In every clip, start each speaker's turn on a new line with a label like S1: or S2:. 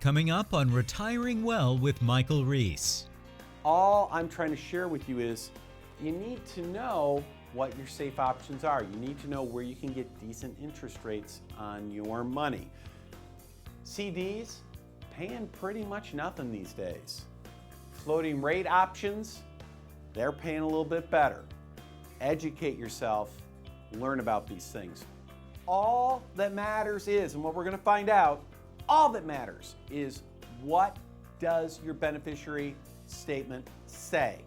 S1: Coming up on Retiring Well with Michael Reese.
S2: All I'm trying to share with you is you need to know what your safe options are. You need to know where you can get decent interest rates on your money. CDs, paying pretty much nothing these days. Floating rate options, they're paying a little bit better. Educate yourself, learn about these things. All that matters is, and what we're going to find out, all that matters is what does your beneficiary statement say?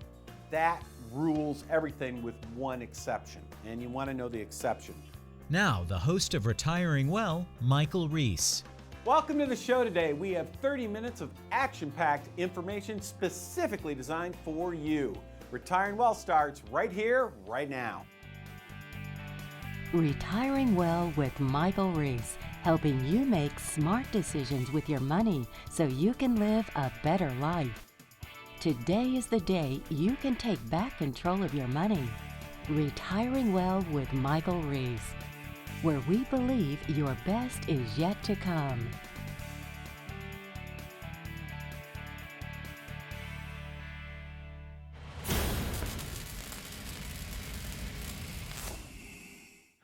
S2: That rules everything with one exception, and you want to know the exception.
S1: Now, the host of Retiring Well, Michael Reese.
S2: Welcome to the show today. We have 30 minutes of action-packed information specifically designed for you. Retiring Well starts right here, right now.
S3: Retiring Well with Michael Reese, helping you make smart decisions with your money so you can live a better life. Today is the day you can take back control of your money. Retiring Well with Michael Reese, where we believe your best is yet to come.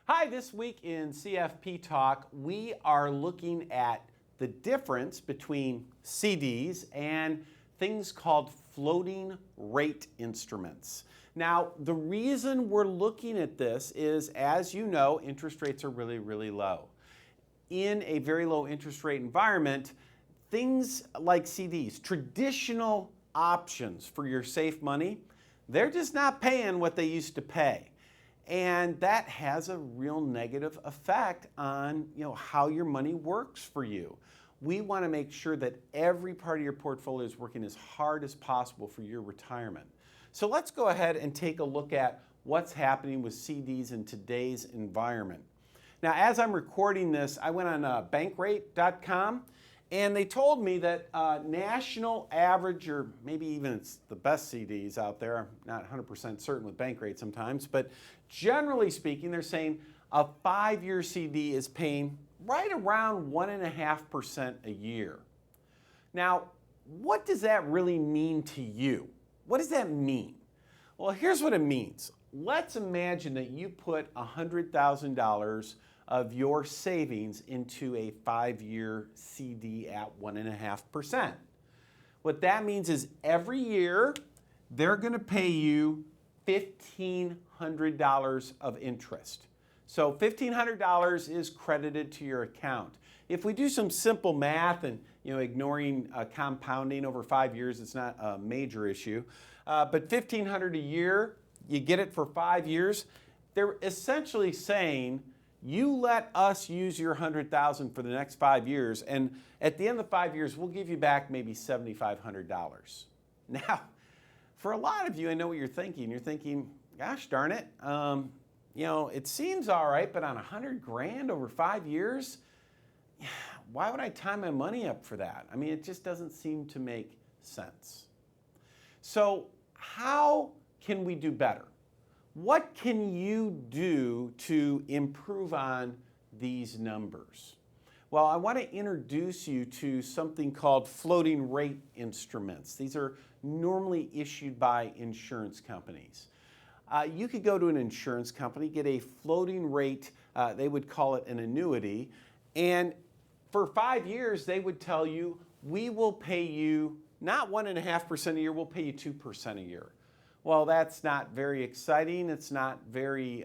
S2: Hi, this week in CFP Talk, we are looking at the difference between CDs and things called floating rate instruments. Now, the reason we're looking at this is, as you know, interest rates are really, really low. In a very low interest rate environment, things like CDs, traditional options for your safe money, they're just not paying what they used to pay. And that has a real negative effect on, how your money works for you. We want to make sure that every part of your portfolio is working as hard as possible for your retirement. So let's go ahead and take a look at what's happening with CDs in today's environment. Now, as I'm recording this, I went on bankrate.com, and they told me that national average, or maybe even it's the best CDs out there, I'm not 100% certain with Bankrate sometimes, but generally speaking, they're saying a 5-year CD is paying right around 1.5% a year. Now, what does that really mean to you? What does that mean? Well, here's what it means. Let's imagine that you put $100,000 of your savings into a 5-year CD at 1.5%. What that means is every year they're going to pay you $1,500 of interest. So $1,500 is credited to your account. If we do some simple math and ignoring compounding over 5 years, it's not a major issue. But $1,500 a year, you get it for 5 years. They're essentially saying, you let us use your $100,000 for the next 5 years, and at the end of the 5 years, we'll give you back maybe $7,500. Now, for a lot of you, I know what you're thinking. You're thinking, gosh darn it, it seems all right, but on $100,000 over 5 years, why would I tie my money up for that? I mean, it just doesn't seem to make sense. So how can we do better? What can you do to improve on these numbers? Well, I want to introduce you to something called floating rate instruments. These are normally issued by insurance companies. You could go to an insurance company, get a floating rate, they would call it an annuity, and for 5 years they would tell you, we will pay you not 1.5% a year, we'll pay you 2% a year. Well, that's not very exciting. It's not very,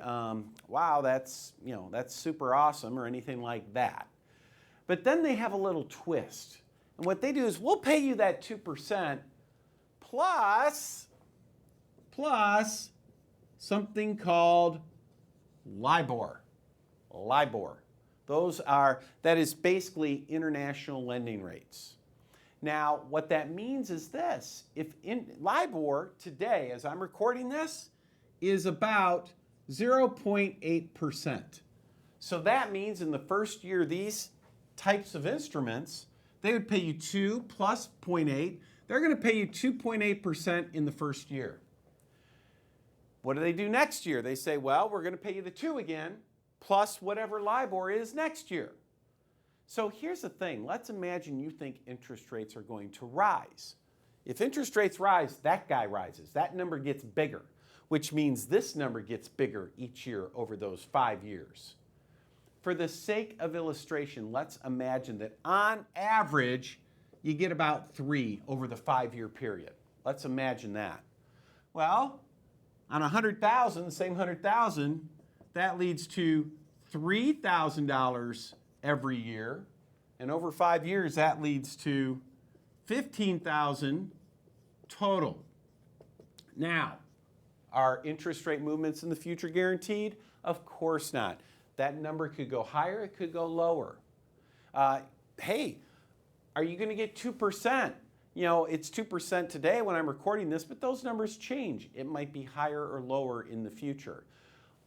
S2: wow, that's super awesome or anything like that. But then they have a little twist. And what they do is, we'll pay you that 2% plus something called LIBOR. That is basically international lending rates. Now, what that means is this. If LIBOR today, as I'm recording this, is about 0.8%. So that means in the first year, these types of instruments, they would pay you 2 plus 0.8. They're going to pay you 2.8% in the first year. What do they do next year? They say, well, we're going to pay you the 2 again, plus whatever LIBOR is next year. So here's the thing. Let's imagine you think interest rates are going to rise. If interest rates rise, that guy rises. That number gets bigger, which means this number gets bigger each year over those 5 years. For the sake of illustration, let's imagine that on average, you get about 3 over the 5-year period. Let's imagine that. Well, on 100,000, the same 100,000, that leads to $3,000 every year. And over 5 years, that leads to $15,000 total. Now, are interest rate movements in the future guaranteed? Of course not. That number could go higher, it could go lower. Hey, are you going to get 2%? You know, it's 2% today when I'm recording this, but those numbers change. It might be higher or lower in the future.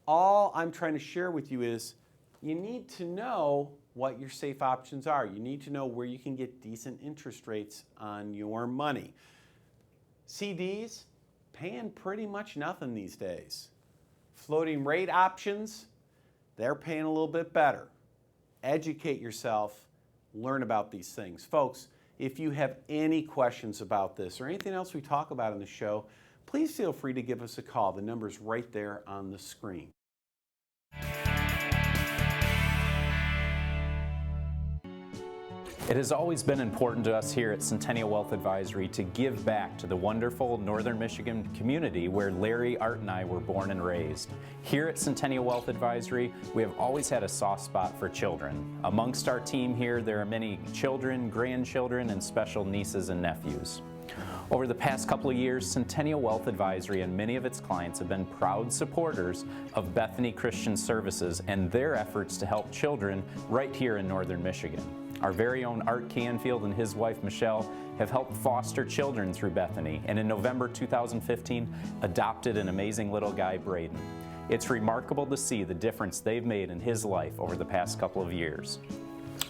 S2: All I'm trying to share with you is you need to know what your safe options are. You need to know where you can get decent interest rates on your money. CDs, paying pretty much nothing these days. Floating rate options, they're paying a little bit better. Educate yourself, learn about these things. Folks, if you have any questions about this or anything else we talk about in the show, please feel free to give us a call. The number's right there on the screen.
S4: It has always been important to us here at Centennial Wealth Advisory to give back to the wonderful Northern Michigan community where Larry, Art, and I were born and raised. Here at Centennial Wealth Advisory, we have always had a soft spot for children. Amongst our team here, there are many children, grandchildren, and special nieces and nephews. Over the past couple of years, Centennial Wealth Advisory and many of its clients have been proud supporters of Bethany Christian Services and their efforts to help children right here in Northern Michigan. Our very own Art Canfield and his wife Michelle have helped foster children through Bethany, and in November 2015 adopted an amazing little guy, Braden. It's remarkable to see the difference they've made in his life over the past couple of years.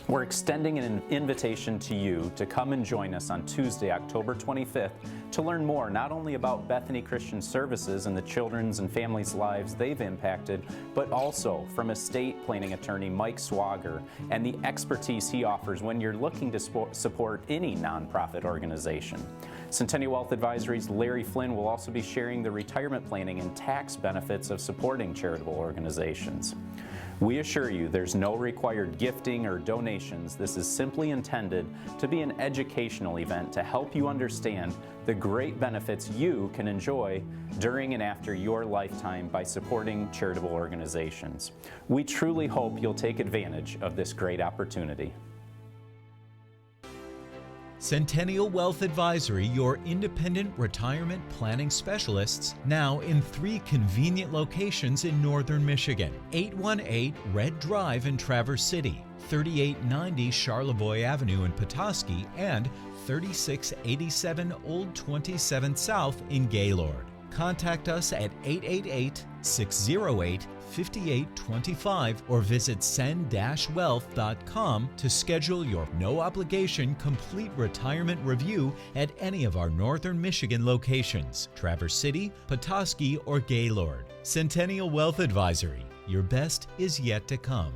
S4: We're extending an invitation to you to come and join us on Tuesday, October 25th to learn more not only about Bethany Christian Services and the children's and families' lives they've impacted, but also from estate planning attorney Mike Swager and the expertise he offers when you're looking to support any nonprofit organization. Centennial Wealth Advisory's Larry Flynn will also be sharing the retirement planning and tax benefits of supporting charitable organizations. We assure you there's no required gifting or donations. This is simply intended to be an educational event to help you understand the great benefits you can enjoy during and after your lifetime by supporting charitable organizations. We truly hope you'll take advantage of this great opportunity.
S1: Centennial Wealth Advisory, your independent retirement planning specialists, now in 3 convenient locations in Northern Michigan. 818 Red Drive in Traverse City, 3890 Charlevoix Avenue in Petoskey, and 3687 Old 27th South in Gaylord. Contact us at 888-608-5825 or visit send-wealth.com to schedule your no-obligation complete retirement review at any of our Northern Michigan locations, Traverse City, Petoskey, or Gaylord. Centennial Wealth Advisory. Your best is yet to come.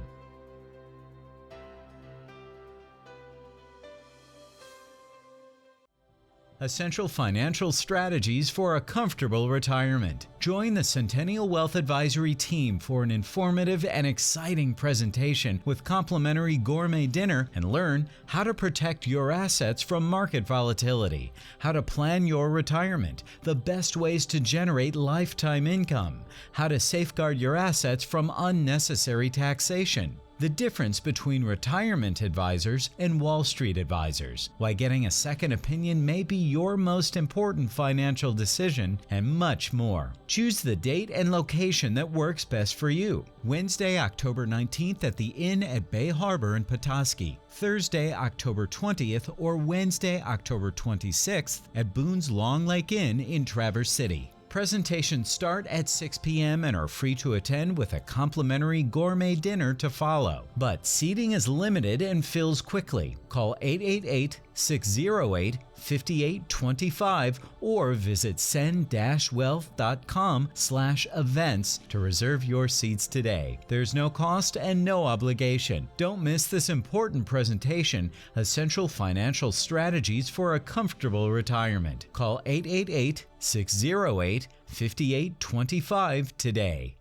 S1: Essential financial strategies for a comfortable retirement. Join the Centennial Wealth Advisory team for an informative and exciting presentation with complimentary gourmet dinner and learn how to protect your assets from market volatility, how to plan your retirement, the best ways to generate lifetime income, how to safeguard your assets from unnecessary taxation, the difference between retirement advisors and Wall Street advisors, why getting a second opinion may be your most important financial decision, and much more. Choose the date and location that works best for you. Wednesday, October 19th at the Inn at Bay Harbor in Petoskey. Thursday, October 20th or Wednesday, October 26th at Boone's Long Lake Inn in Traverse City. Presentations start at 6 p.m. and are free to attend with a complimentary gourmet dinner to follow. But seating is limited and fills quickly. Call 888-608-5825 5825 or visit send-wealth.com/events to reserve your seats today. There's no cost and no obligation. Don't miss this important presentation, Essential Financial Strategies for a Comfortable Retirement. Call 888-608-5825 today.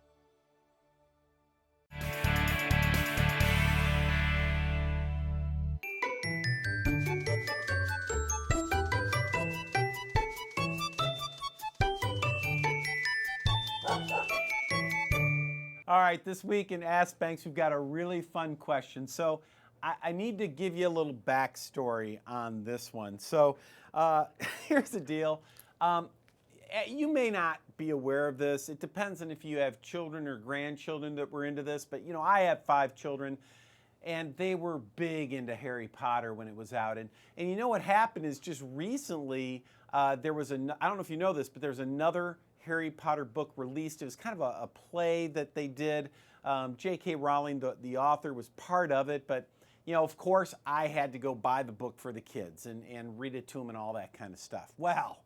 S2: All right, this week in Ask Banks, we've got a really fun question. So I need to give you a little backstory on this one. So here's the deal. You may not be aware of this. It depends on if you have children or grandchildren that were into this. But, you know, I have 5 children, and they were big into Harry Potter when it was out. And you know what happened is just recently there was I don't know if you know this, but there's another Harry Potter book released. It was kind of a play that they did. J.K. Rowling, the author, was part of it. But, you know, of course, I had to go buy the book for the kids and read it to them and all that kind of stuff. Well,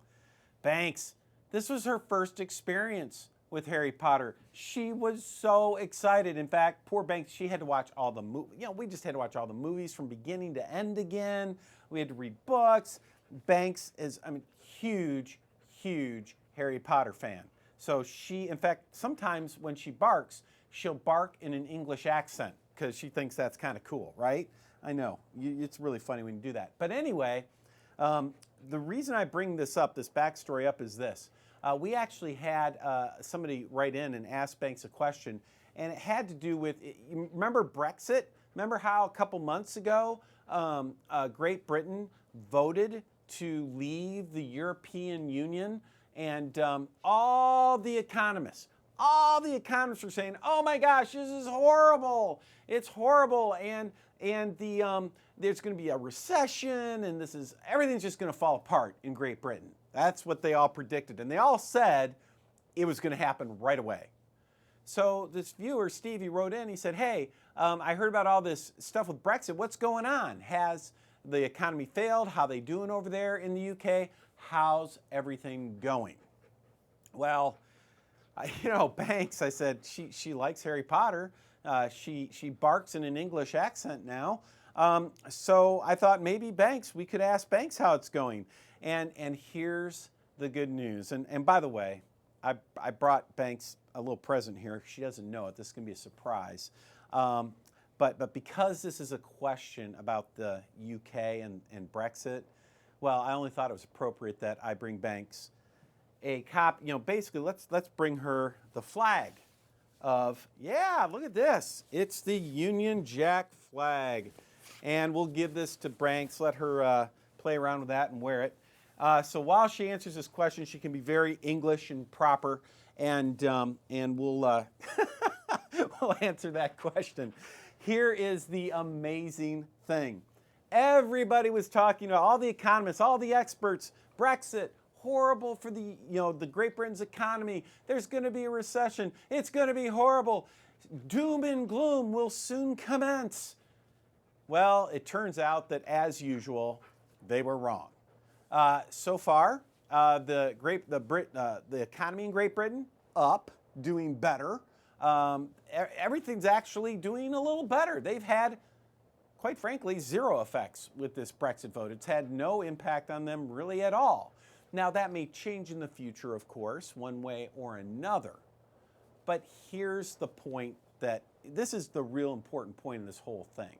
S2: Banks, this was her first experience with Harry Potter. She was so excited. In fact, poor Banks, she had to watch all the movies. You know, we just had to watch all the movies from beginning to end again. We had to read books. Banks is, huge Harry Potter fan. So she, in fact, sometimes when she barks, she'll bark in an English accent because she thinks that's kind of cool, right? I know, it's really funny when you do that. But anyway, the reason I bring this up, this backstory up, is this. We actually had somebody write in and ask Banks a question, and it had to do with, you remember Brexit? Remember how a couple months ago Great Britain voted to leave the European Union? And all the economists were saying, "Oh my gosh, this is horrible! It's horrible!" And there's going to be a recession, and everything's just going to fall apart in Great Britain. That's what they all predicted, and they all said it was going to happen right away. So this viewer, Steve, he wrote in. He said, "Hey, I heard about all this stuff with Brexit. What's going on? Has the economy failed? How they doing over there in the UK? How's everything going?" Well, Banks, I said, she likes Harry Potter. She barks in an English accent now. So I thought maybe Banks, we could ask Banks how it's going. And here's the good news. And by the way, I brought Banks a little present here. She doesn't know it. This is going to be a surprise. But because this is a question about the UK and Brexit, well, I only thought it was appropriate that I bring Banks a copy. Basically, let's bring her the flag of, look at this. It's the Union Jack flag. And we'll give this to Banks, let her play around with that and wear it. So while she answers this question, she can be very English and proper, and we'll we'll answer that question. Here is the amazing thing. Everybody was talking about, all the economists, all the experts, Brexit, horrible for the Great Britain's economy. There's going to be a recession. It's going to be horrible. Doom and gloom will soon commence. Well, it turns out that, as usual, they were wrong. So far, the economy in Great Britain, up, doing better. Everything's actually doing a little better. They've had, quite frankly, zero effects with this Brexit vote. It's had no impact on them really at all. Now, that may change in the future, of course, one way or another. But here's the point this is the real important point in this whole thing.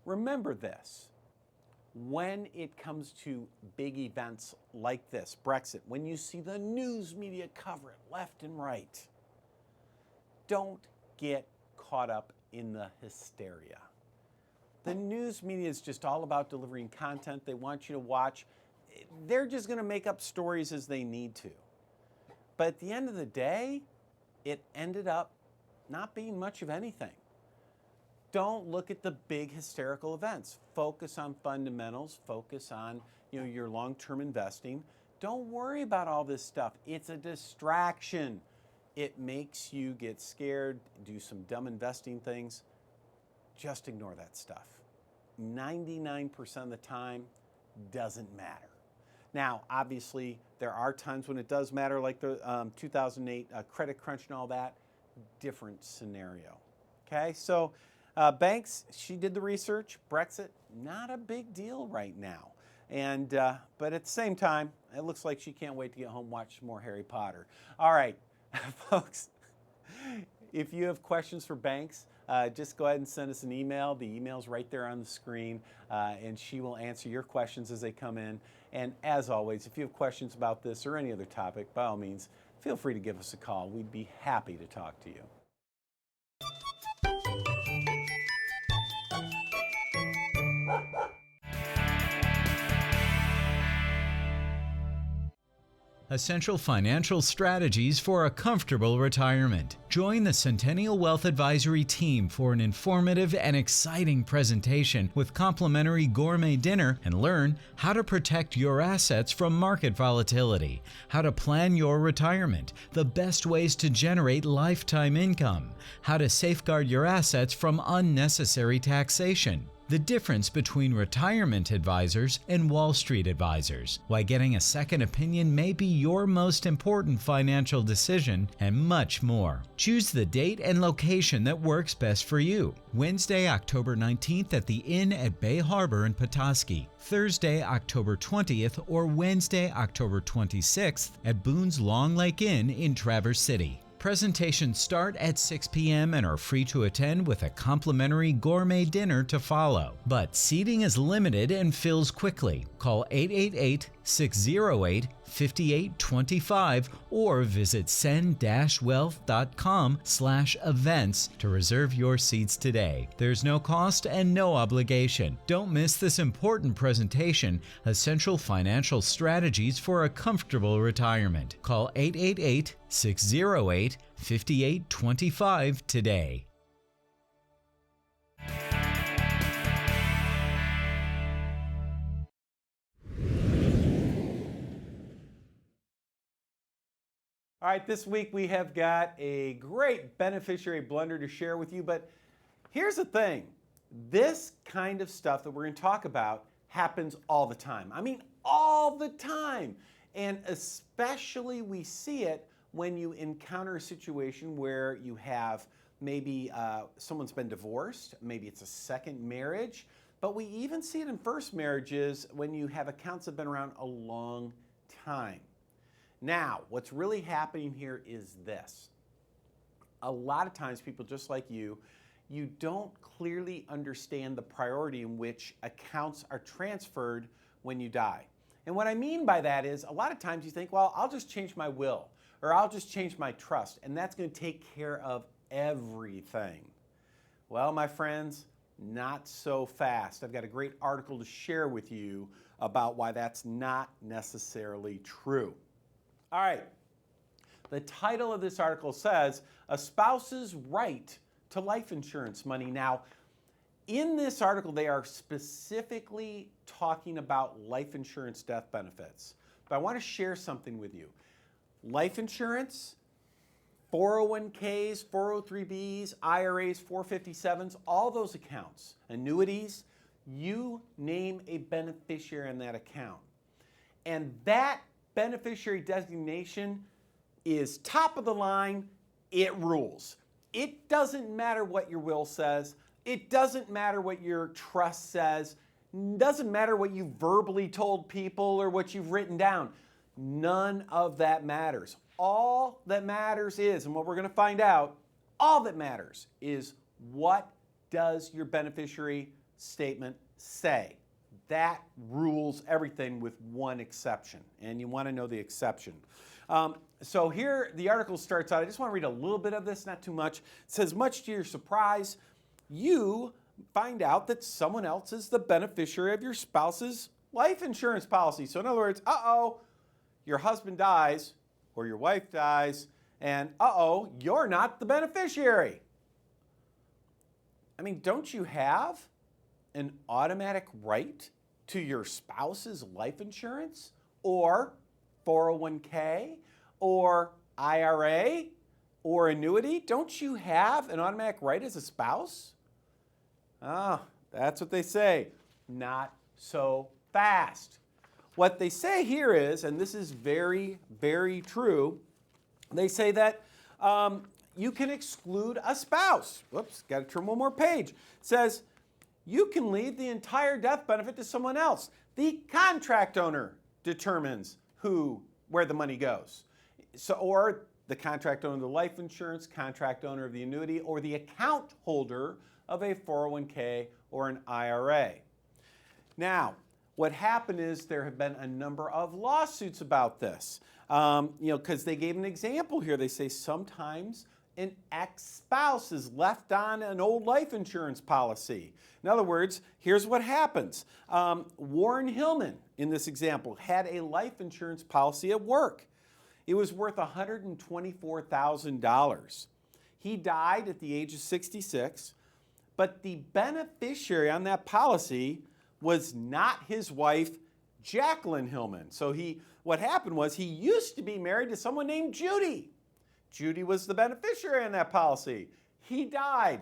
S2: Remember this. When it comes to big events like this, Brexit, when you see the news media cover it left and right, don't get caught up in the hysteria. The news media is just all about delivering content they want you to watch. They're just going to make up stories as they need to. But at the end of the day, it ended up not being much of anything. Don't look at the big hysterical events. Focus on fundamentals. Focus on your long-term investing. Don't worry about all this stuff. It's a distraction. It makes you get scared, do some dumb investing things. Just ignore that stuff. 99% of the time, doesn't matter. Now, obviously, there are times when it does matter, like the 2008 credit crunch and all that. Different scenario. Okay, so banks, she did the research. Brexit, not a big deal right now. And but at the same time, it looks like she can't wait to get home, watch some more Harry Potter. All right, folks, if you have questions for banks, just go ahead and send us an email. The email's right there on the screen, and she will answer your questions as they come in. And as always, if you have questions about this or any other topic, by all means, feel free to give us a call. We'd be happy to talk to you.
S1: Essential financial strategies for a comfortable retirement. Join the Centennial Wealth Advisory team for an informative and exciting presentation with complimentary gourmet dinner, and learn how to protect your assets from market volatility, how to plan your retirement, the best ways to generate lifetime income, how to safeguard your assets from unnecessary taxation, the difference between retirement advisors and Wall Street advisors, why getting a second opinion may be your most important financial decision, and much more. Choose the date and location that works best for you. Wednesday, October 19th at the Inn at Bay Harbor in Petoskey. Thursday, October 20th or Wednesday, October 26th at Boone's Long Lake Inn in Traverse City. Presentations start at 6 p.m. and are free to attend with a complimentary gourmet dinner to follow. But seating is limited and fills quickly. Call 888-608-5825 or visit send-wealth.com/events to reserve your seats today. There's no cost and no obligation. Don't miss this important presentation, Essential Financial Strategies for a Comfortable Retirement. Call 888-608-5825 today.
S2: All right, this week we have got a great beneficiary blunder to share with you, but here's the thing. This kind of stuff that we're going to talk about happens all the time. I mean, all the time. And especially we see it when you encounter a situation where you have maybe someone's been divorced, maybe it's a second marriage, but we even see it in first marriages when you have accounts that have been around a long time. Now, what's really happening here is this. A lot of times people just like you don't clearly understand the priority in which accounts are transferred when you die. And what I mean by that is a lot of times you think, well, I'll just change my will or I'll just change my trust and that's going to take care of everything. Well, my friends, not so fast. I've got a great article to share with you about why that's not necessarily true. All right, the title of this article says, A Spouse's Right to Life Insurance Money. Now, in this article, they are specifically talking about life insurance death benefits. But I want to share something with you. Life insurance, 401ks, 403bs, IRAs, 457s, all those accounts, annuities, you name a beneficiary in that account. And that beneficiary designation is top of the line. It rules. It doesn't matter what your will says. It doesn't matter what your trust says. It doesn't matter what you verbally told people or what you've written down. None of that matters. All that matters is, and what we're going to find out, all that matters is what does your beneficiary statement say. That rules everything with one exception, and you want to know the exception. So here the article starts out. I just want to read a little bit of this, not too much. It says, much to your surprise, you find out that someone else is the beneficiary of your spouse's life insurance policy. So in other words, your husband dies or your wife dies, and you're not the beneficiary. I mean, don't you have an automatic right to your spouse's life insurance or 401k or IRA or annuity? Don't you have an automatic right as a spouse? That's what they say. Not so fast. what they say here is, and this is very, very true, they say that you can exclude a spouse. Whoops, got to turn one more page. It says you can leave the entire death benefit to someone else. The contract owner determines where the money goes. So, or the contract owner of the life insurance, contract owner of the annuity, or the account holder of a 401k or an IRA. Now, what happened is there have been a number of lawsuits about this. Because they gave an example here. They say sometimes an ex-spouse is left on an old life insurance policy. In other words, here's what happens. Warren Hillman, in this example, had a life insurance policy at work. It was worth $124,000. He died at the age of 66, but the beneficiary on that policy was not his wife, Jacqueline Hillman. So what happened was he used to be married to someone named Judy. Judy was the beneficiary on that policy. He died.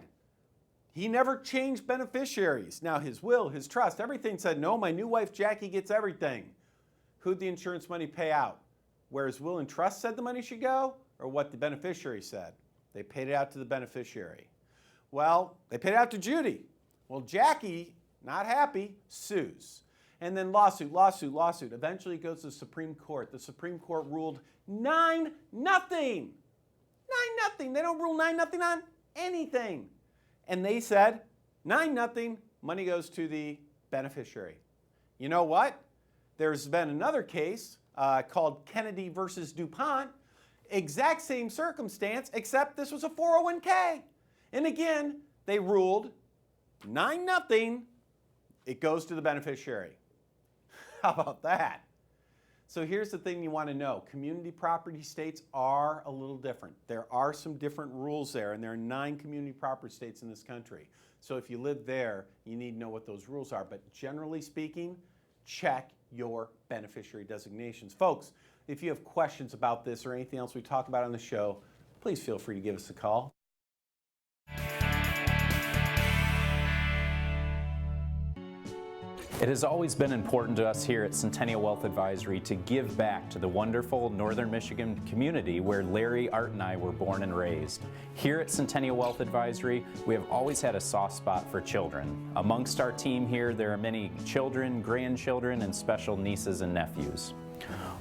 S2: He never changed beneficiaries. Now his will, his trust, everything said, no, my new wife Jackie gets everything. Who'd the insurance money pay out? Where his will and trust said the money should go, or what the beneficiary said? They paid it out to the beneficiary. Well, they paid it out to Judy. Well, Jackie, not happy, sues. And then lawsuit. Eventually it goes to the Supreme Court. The Supreme Court ruled 9-0. 9-0. They don't rule 9-0 on anything. And they said 9-0, money goes to the beneficiary. You know what? There's been another case called Kennedy versus DuPont. Exact same circumstance, except this was a 401k. And again, they ruled 9-0. It goes to the beneficiary. How about that? So here's the thing you want to know. Community property states are a little different. There are some different rules there, and there are 9 community property states in this country. So if you live there, you need to know what those rules are. But generally speaking, check your beneficiary designations. Folks, if you have questions about this or anything else we talk about on the show, please feel free to give us a call.
S4: It has always been important to us here at Centennial Wealth Advisory to give back to the wonderful Northern Michigan community where Larry, Art, and I were born and raised. Here at Centennial Wealth Advisory, we have always had a soft spot for children. Amongst our team here, there are many children, grandchildren, and special nieces and nephews.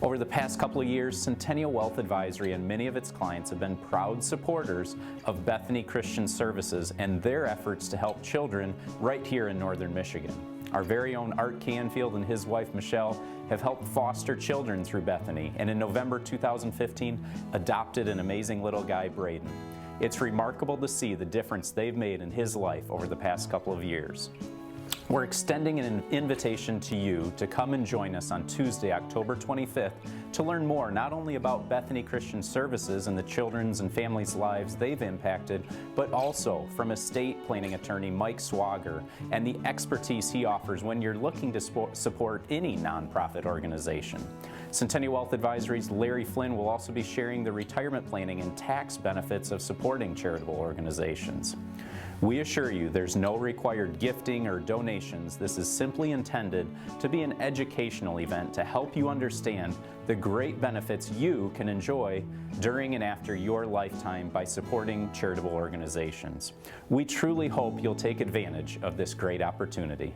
S4: Over the past couple of years, Centennial Wealth Advisory and many of its clients have been proud supporters of Bethany Christian Services and their efforts to help children right here in Northern Michigan. Our very own Art Canfield and his wife Michelle have helped foster children through Bethany, and in November 2015 adopted an amazing little guy, Braden. It's remarkable to see the difference they've made in his life over the past couple of years. We're extending an invitation to you to come and join us on Tuesday, October 25th, to learn more not only about Bethany Christian Services and the children's and families' lives they've impacted, but also from estate planning attorney Mike Swager and the expertise he offers when you're looking to support any nonprofit organization. Centennial Wealth Advisory's Larry Flynn will also be sharing the retirement planning and tax benefits of supporting charitable organizations. We assure you there's no required gifting or donations. This is simply intended to be an educational event to help you understand the great benefits you can enjoy during and after your lifetime by supporting charitable organizations. We truly hope you'll take advantage of this great opportunity.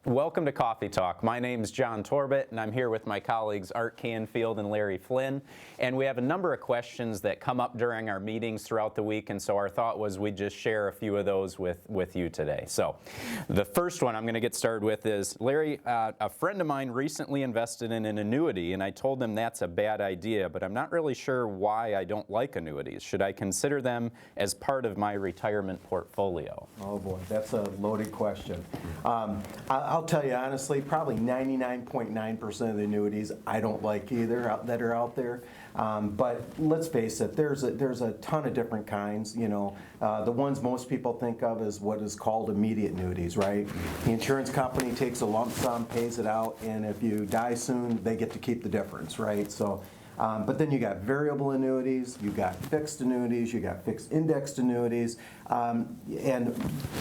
S4: Welcome to Coffee Talk. My name is John Torbett, and I'm here with my colleagues Art Canfield and Larry Flynn. And we have a number of questions that come up during our meetings throughout the week, and so our thought was we'd just share a few of those with you today. So the first one I'm going to get started with is, Larry, a friend of mine recently invested in an annuity, and I told them that's a bad idea, but I'm not really sure why I don't like annuities. Should I consider them as part of my retirement portfolio?
S5: Oh boy, that's a loaded question. I'll tell you honestly, probably 99.9% of the annuities I don't like either that are out there. But let's face it, there's a ton of different kinds. You know, the ones most people think of is what is called immediate annuities, right? The insurance company takes a lump sum, pays it out, and if you die soon, they get to keep the difference, right? So But then you got variable annuities, you got fixed annuities, you got fixed indexed annuities, and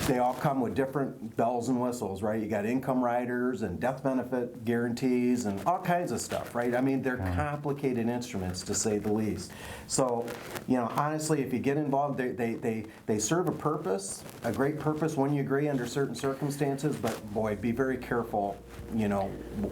S5: they all come with different bells and whistles, right? You got income riders and death benefit guarantees and all kinds of stuff, right? I mean, they're complicated instruments to say the least. So, you know, honestly, if you get involved, they serve a purpose, a great purpose when you agree under certain circumstances, but boy, be very careful, you know,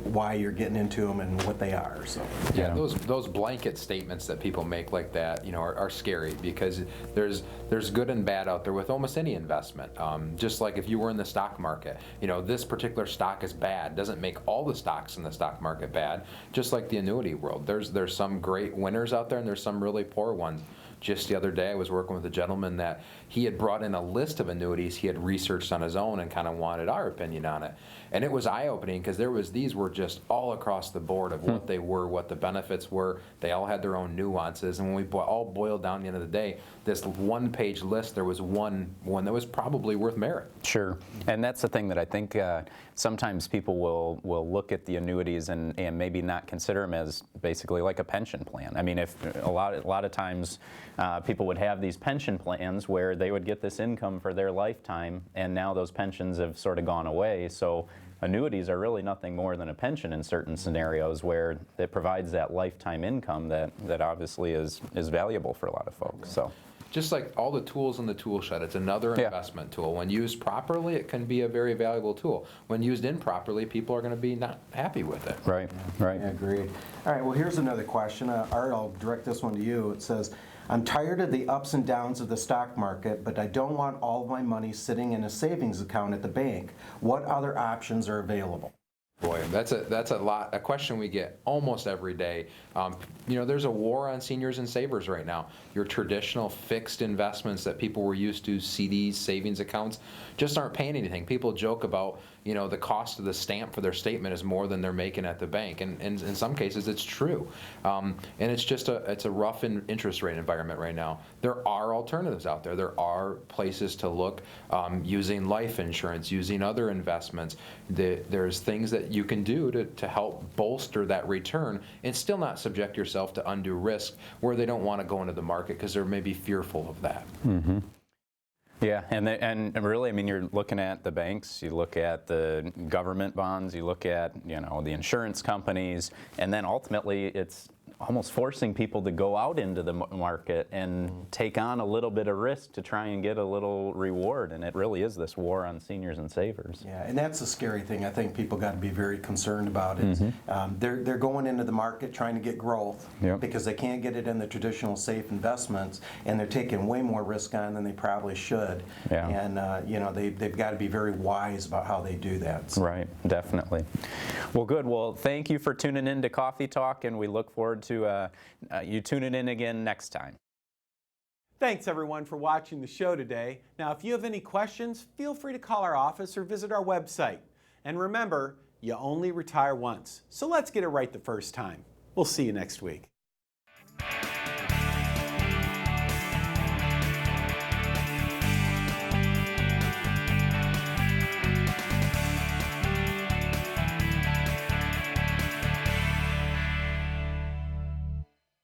S5: why you're getting into them and what they are. So
S6: yeah, those blanket statements that people make like that, you know, are scary, because there's good and bad out there with almost any investment. Just like if you were in the stock market, you know, this particular stock is bad doesn't make all the stocks in the stock market bad. Just like the annuity world, there's some great winners out there and there's some really poor ones. Just the other day, I was working with a gentleman that he had brought in a list of annuities he had researched on his own and kind of wanted our opinion on it. And it was eye-opening, because these were just all across the board of what they were, what the benefits were. They all had their own nuances. And when we all boiled down at the end of the day, this one-page list, there was one that was probably worth merit.
S4: Sure. And that's the thing that I think sometimes people will look at the annuities and maybe not consider them as basically like a pension plan. I mean, if a lot of times people would have these pension plans where they would get this income for their lifetime, and now those pensions have sort of gone away. So annuities are really nothing more than a pension in certain scenarios, where it provides that lifetime income that obviously is valuable for a lot of folks. So.
S6: Just like all the tools in the tool shed, it's another investment tool. When used properly, it can be a very valuable tool. When used improperly, people are going to be not happy with it.
S4: Right.
S5: I agree. All right, well, here's another question. Art, I'll direct this one to you. It says, I'm tired of the ups and downs of the stock market, but I don't want all of my money sitting in a savings account at the bank. What other options are available?
S6: Boy, that's a question we get almost every day. You know, there's a war on seniors and savers right now. Your traditional fixed investments that people were used to, CDs, savings accounts, just aren't paying anything. People joke about, you know, the cost of the stamp for their statement is more than they're making at the bank, and in some cases it's true. And it's just it's a rough interest rate environment right now. There are alternatives out there. There are places to look, using life insurance, using other investments. There's things that you can do to help bolster that return and still not subject yourself to undue risk where they don't want to go into the market because they're maybe fearful of that.
S4: Mm-hmm. Yeah, and really, I mean, you're looking at the banks, you look at the government bonds, you look at, you know, the insurance companies, and then ultimately it's almost forcing people to go out into the market and take on a little bit of risk to try and get a little reward, and it really is this war on seniors and savers.
S5: Yeah, and that's the scary thing. I think people got to be very concerned about it. They're going into the market trying to get growth because they can't get it in the traditional safe investments, and they're taking way more risk on than they probably should.
S4: Yeah.
S5: And you know, they've got to be very wise about how they do that. So.
S4: Right, definitely. Well, good. Well, thank you for tuning in to Coffee Talk, and we look forward to you tuning in again next time.
S2: Thanks everyone for watching the show today. Now, if you have any questions, feel free to call our office or visit our website. And remember, you only retire once, so let's get it right the first time. We'll see you next week.